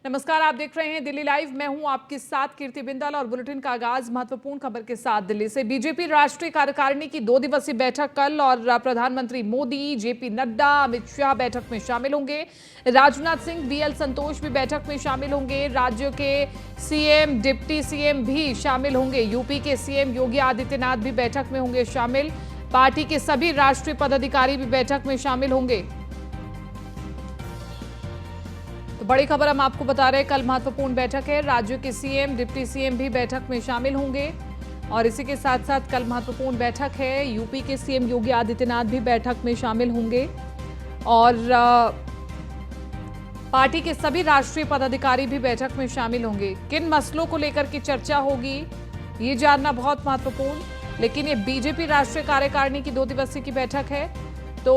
नमस्कार, आप देख रहे हैं दिल्ली लाइव। मैं हूं आपके साथ कीर्ति बिंदल और बुलेटिन का आगाज महत्वपूर्ण खबर के साथ दिल्ली से। बीजेपी राष्ट्रीय कार्यकारिणी की 2 दिवसीय बैठक कल और प्रधानमंत्री मोदी, जेपी नड्डा, अमित शाह बैठक में शामिल होंगे। राजनाथ सिंह, बीएल संतोष भी बैठक में शामिल होंगे। राज्यों के सीएम, डिप्टी सीएम भी शामिल होंगे। यूपी के सीएम योगी आदित्यनाथ भी बैठक में होंगे शामिल। पार्टी के सभी राष्ट्रीय पदाधिकारी भी बैठक में शामिल होंगे। तो बड़ी खबर हम आपको बता रहे हैं, कल महत्वपूर्ण बैठक है। राज्यों के सीएम, डिप्टी सीएम भी बैठक में शामिल होंगे और इसी के साथ साथ कल महत्वपूर्ण बैठक है। यूपी के सीएम योगी आदित्यनाथ भी बैठक में शामिल होंगे और पार्टी के सभी राष्ट्रीय पदाधिकारी भी बैठक में शामिल होंगे। किन मसलों को लेकर की चर्चा होगी, ये जानना बहुत महत्वपूर्ण। लेकिन ये बीजेपी राष्ट्रीय कार्यकारिणी की 2 दिवसीय की बैठक है, तो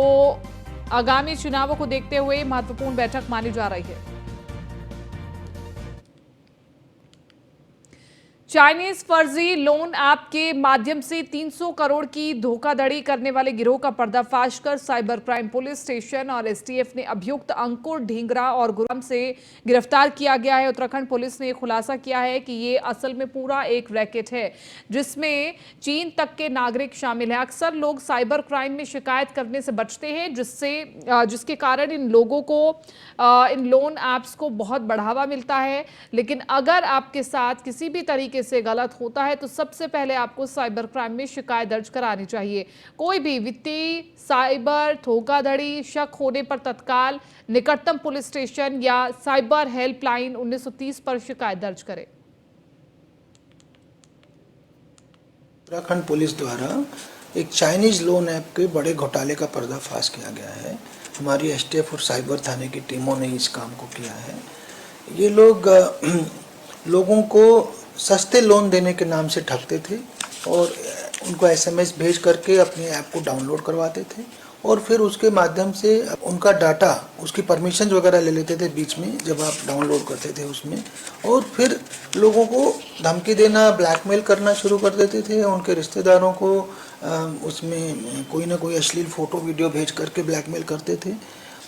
आगामी चुनावों को देखते हुए महत्वपूर्ण बैठक मानी जा रही है। चाइनीज फर्जी लोन ऐप के माध्यम से 300 करोड़ की धोखाधड़ी करने वाले गिरोह का पर्दाफाश कर साइबर क्राइम पुलिस स्टेशन और एसटीएफ ने अभियुक्त अंकुर ढींगरा और गुरम से गिरफ्तार किया गया है। उत्तराखंड पुलिस ने खुलासा किया है कि ये असल में पूरा एक रैकेट है जिसमें चीन तक के नागरिक शामिल हैं। अक्सर लोग साइबर क्राइम में शिकायत करने से बचते हैं, जिसके कारण इन लोगों को इन लोन ऐप्स को बहुत बढ़ावा मिलता है। लेकिन अगर आपके साथ किसी भी तरीके से गलत होता है तो सबसे पहले आपको साइबर क्राइम में शिकायत दर्ज करानी चाहिए। कोई भी वित्तीय, साइबर धोखाधड़ी शक होने पर तत्काल निकटतम पुलिस स्टेशन या साइबर हेल्पलाइन 1930 पर शिकायत दर्ज करें। उत्तराखंड पुलिस द्वारा एक चाइनीज लोन ऐप के बड़े घोटाले का पर्दाफाश किया गया है। हमारी एसटीएफ और साइबर थाने की टीमों ने इस काम को किया है। ये लोग लोगों को सस्ते लोन देने के नाम से ठगते थे और उनको एसएमएस भेज करके अपने ऐप को डाउनलोड करवाते थे और फिर उसके माध्यम से उनका डाटा, उसकी परमिशन वगैरह ले लेते थे बीच में जब आप डाउनलोड करते थे उसमें, और फिर लोगों को धमकी देना, ब्लैकमेल करना शुरू कर देते थे। उनके रिश्तेदारों को उसमें कोई ना कोई अश्लील फ़ोटो वीडियो भेज करके ब्लैकमेल करते थे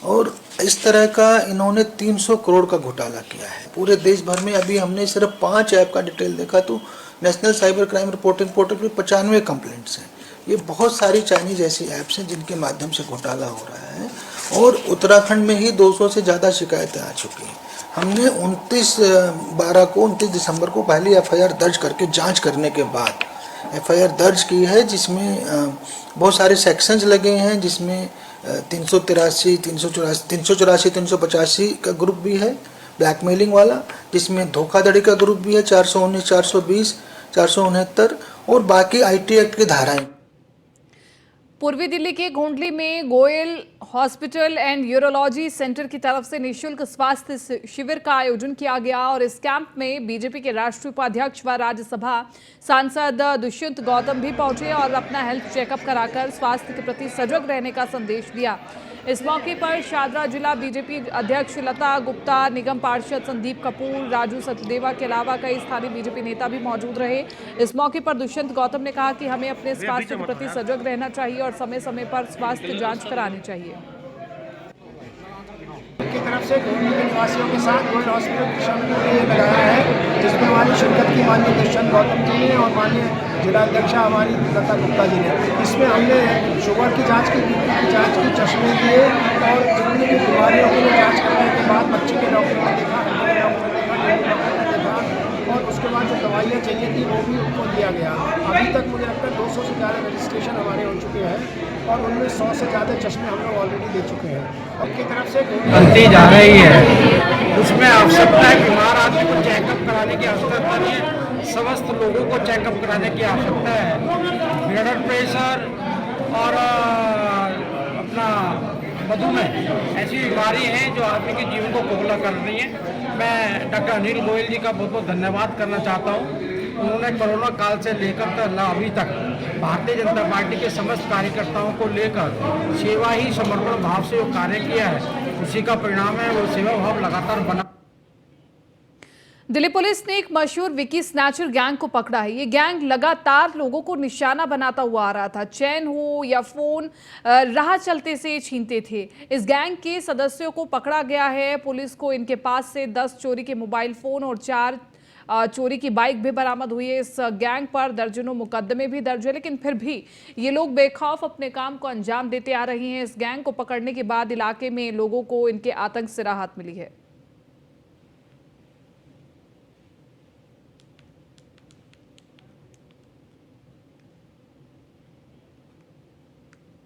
और इस तरह का इन्होंने 300 करोड़ का घोटाला किया है पूरे देश भर में। अभी हमने सिर्फ 5 ऐप का डिटेल देखा तो national cyber crime reporting portal पे 95 कंप्लेंट्स हैं। ये बहुत सारी चाइनीज ऐसी ऐप्स हैं जिनके माध्यम से घोटाला हो रहा है और उत्तराखंड में ही 200 से ज़्यादा शिकायतें आ चुकी हैं। हमने 29 दिसंबर को पहली एफआईआर दर्ज करके जाँच करने के बाद एफआईआर दर्ज की है, जिसमें बहुत सारे सेक्शंस लगे हैं, जिसमें 383, 385 का ग्रुप भी है ब्लैकमेलिंग वाला, जिसमें धोखाधड़ी का ग्रुप भी है 419, 420, 469 और बाकी आईटी एक्ट की धाराएं। पूर्वी दिल्ली के गोंडली में Goyal hospital and urology centre की तरफ से निःशुल्क स्वास्थ्य शिविर का आयोजन किया गया और इस कैंप में बीजेपी के राष्ट्रीय उपाध्यक्ष व राज्यसभा सांसद दुष्यंत गौतम भी पहुंचे और अपना हेल्थ चेकअप कराकर स्वास्थ्य के प्रति सजग रहने का संदेश दिया। इस मौके पर शादरा जिला बीजेपी अध्यक्ष लता गुप्ता, निगम पार्षद संदीप कपूर, राजू सचदेवा के अलावा कई स्थानीय बीजेपी नेता भी मौजूद रहे। इस मौके पर दुष्यंत गौतम ने कहा कि हमें अपने स्वास्थ्य के प्रति सजग रहना चाहिए और समय समय पर स्वास्थ्य जांच करानी चाहिए। की तरफ से गोंडली के निवासियों के साथ गोल्ड हॉस्पिटल शामिल ये लगाया है, जिसमें हमारी शिरकत की माननीय दुष्यंत गौतम जी ने और माननीय जिलाध्यक्षा हमारी लता गुप्ता जी ने। इसमें हमने शुगर की जांच की, बीपी की जांच की, चश्मे दिए और जितनी भी बीमारियों के लिए जांच करने के बाद बच्चे के डॉक्टर ने देखा, डॉक्टर ने देखा और उसके बाद जो दवाइयाँ चाहिए थी वो भी उनको दिया गया। अभी तक मुझे लगता है 200 से ज़्यादा रजिस्ट्रेशन हमारे हो चुके हैं और उनमें 100 से ज़्यादा चश्मे हम लोग ऑलरेडी दे चुके हैं। उनकी तरफ से बनती जा रही है, उसमें आवश्यकता है बीमार आदमी को चेकअप कराने की आवश्यकता नहीं है, समस्त लोगों को चेकअप कराने की आवश्यकता है। ब्लड प्रेशर और अपना मधुमेह ऐसी बीमारी है जो आदमी के जीवन को खोखला कर रही है। मैं डॉक्टर अनिल गोयल जी का बहुत बहुत धन्यवाद करना चाहता हूँ। उन्होंने कोरोना काल से लेकर अभी तक भारतीय जनता पार्टी के समस्त कार्यकर्ताओं को लेकर सेवा ही समर्पण भाव से जो कार्य किया है, उसी का परिणाम है। वो सेवा भाव लगातार बना। दिल्ली पुलिस ने एक मशहूर विकी स्नैचर गैंग को पकड़ा है। ये गैंग लगातार लोगों को निशाना बनाता हुआ आ रहा था। चैन हो या फोन राह चलते से छीनते थे। इस गैंग के सदस्यों को पकड़ा गया है। पुलिस को इनके पास से 10 चोरी के मोबाइल फोन और 4 चोरी की बाइक भी बरामद हुई है। इस गैंग पर दर्जनों मुकदमे भी दर्ज है, लेकिन फिर भी ये लोग बेखौफ अपने काम को अंजाम देते आ रहे हैं। इस गैंग को पकड़ने के बाद इलाके में लोगों को इनके आतंक से राहत मिली है।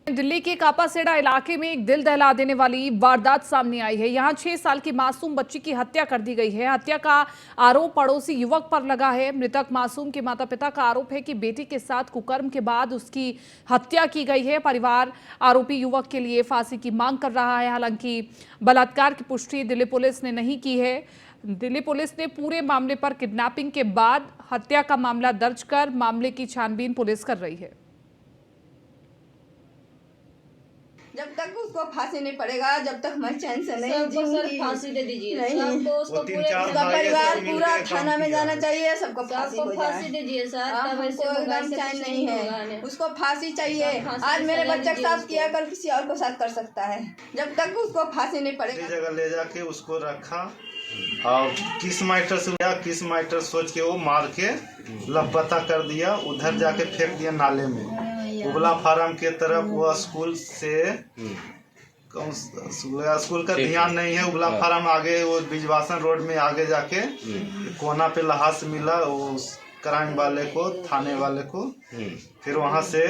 दिल्ली के कापासेड़ा इलाके में एक दिल दहला देने वाली वारदात सामने आई है। यहां 6 साल की मासूम बच्ची की हत्या कर दी गई है। हत्या का आरोप पड़ोसी युवक पर लगा है। मृतक मासूम के माता पिता का आरोप है कि बेटी के साथ कुकर्म के बाद उसकी हत्या की गई है। परिवार आरोपी युवक के लिए फांसी की मांग कर रहा है। हालांकि बलात्कार की पुष्टि दिल्ली पुलिस ने नहीं की है। दिल्ली पुलिस ने पूरे मामले पर किडनैपिंग के बाद हत्या का मामला दर्ज कर मामले की छानबीन पुलिस कर रही है। जब तक उसको फांसी नहीं पड़ेगा, जब तक मैं चैन से नहीं जीऊंगी। फांसी दे दीजिए नहीं, सबको, उसको उसका परिवार पूरा थाना में जाना चाहिए। सबको फांसी दीजिए सर। हमको एकदम चैन नहीं है, उसको फांसी चाहिए। आज मेरे बच्चे के साथ किया, कल किसी और को साथ कर सकता है। जब तक उसको फांसी नहीं पड़ेगा। जगह ले जाके उसको रखा और किस माइटर सोच के वो मार के लापता कर दिया। उधर जाके फेंक दिया नाले में। उबला फार्म के तरफ वो स्कूल का ध्यान नहीं है। उबला फार्म आगे वो बिजवासन रोड में आगे जाके कोना पे लहास मिला उस क्राइम वाले को, थाने वाले को। फिर वहां से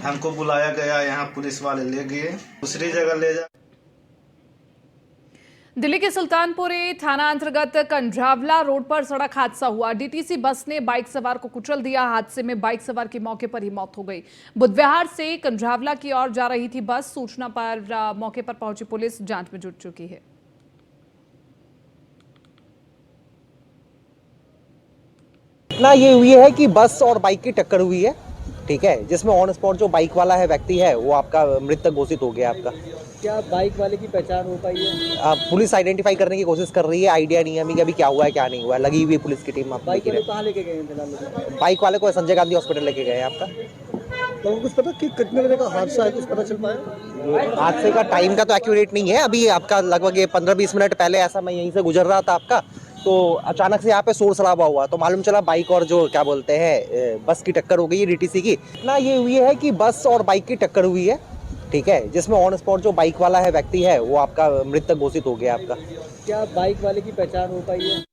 हमको बुलाया गया, यहाँ पुलिस वाले ले गए, दूसरी जगह ले जा। दिल्ली के सुल्तानपुरी थाना अंतर्गत कंझावला रोड पर सड़क हादसा हुआ। डीटीसी बस ने बाइक सवार को कुचल दिया। हादसे में बाइक सवार की मौके पर ही मौत हो गई। बुधवार से कंझावला की ओर जा रही थी बस। सूचना पर मौके पर पहुंची पुलिस जांच में जुट चुकी है। घटना ये हुई है कि बस और बाइक की टक्कर हुई है, ठीक है, जिसमें ऑन स्पॉट जो बाइक वाला है व्यक्ति है वो आपका मृतक घोषित हो गया। आपका क्या बाइक वाले की पहचान हो पाई है? पुलिस आइडेंटिफाई करने की कोशिश कर रही है। आइडिया नहीं है हमें कि अभी क्या हुआ है क्या नहीं हुआ है। लगी हुई पुलिस की टीम। बाइक वाले कहाँ लेके गए फिलहाल? बाइक वाले को संजय गांधी हॉस्पिटल लेके गए। आपका तो कुछ पता कि कितने बजे का हादसा है, कुछ पता चल पाया? हादसे का टाइम का तो एक्यूरेट नहीं है अभी। आपका लगभग 15-20 मिनट पहले ऐसा मैं यहीं से गुजर रहा था आपका, तो अचानक से यहाँ पे शोर शराबा हुआ तो मालूम चला बाइक और जो क्या बोलते हैं बस की टक्कर हो गई है डीटीसी की। ना ये हुई है कि बस और बाइक की टक्कर हुई है, ठीक है, जिसमें ऑन स्पॉट जो बाइक वाला है व्यक्ति है वो आपका मृतक घोषित हो गया। आपका क्या बाइक वाले की पहचान हो पाई है?